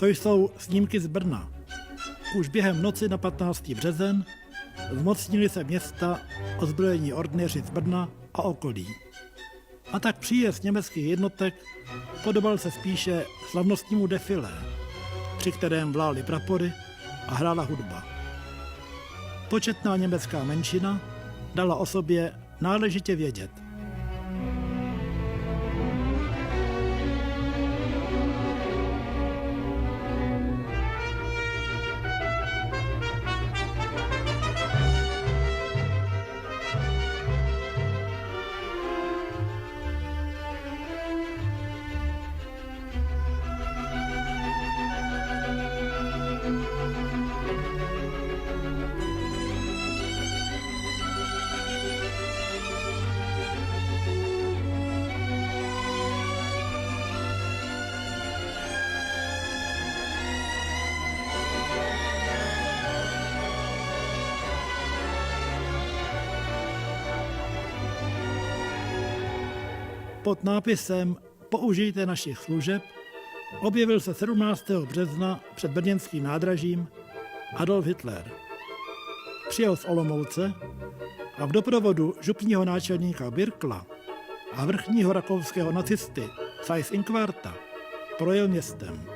To jsou snímky z Brna. Už během noci na 15. březen zmocnili se města ozbrojení ordnéři z Brna a okolí. A tak příjezd německých jednotek podobal se spíše slavnostnímu defilé, při kterém vlály prapory a hrála hudba. Početná německá menšina dala o sobě náležitě vědět. Pod nápisem Použijte našich služeb objevil se 17. března před brněnským nádražím Adolf Hitler. Přijel z Olomouce a v doprovodu župního náčelníka Birkla a vrchního rakouského nacisty Seyss-Inquarta projel městem.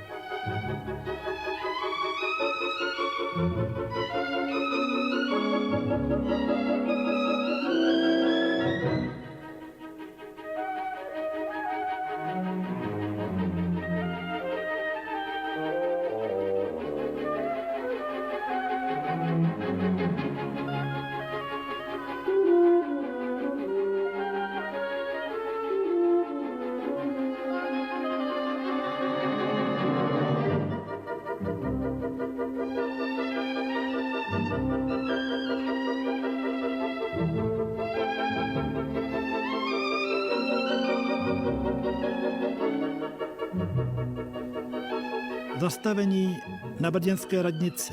Zastavení na brněnské radnici.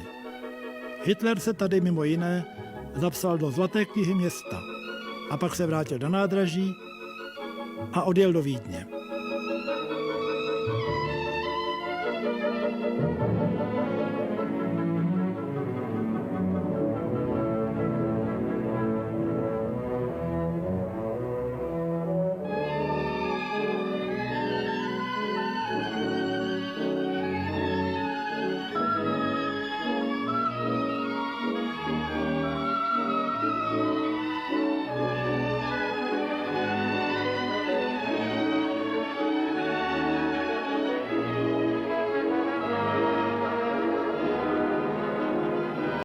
Hitler se tady mimo jiné zapsal do Zlaté knihy města a pak se vrátil do nádraží a odjel do Vídně.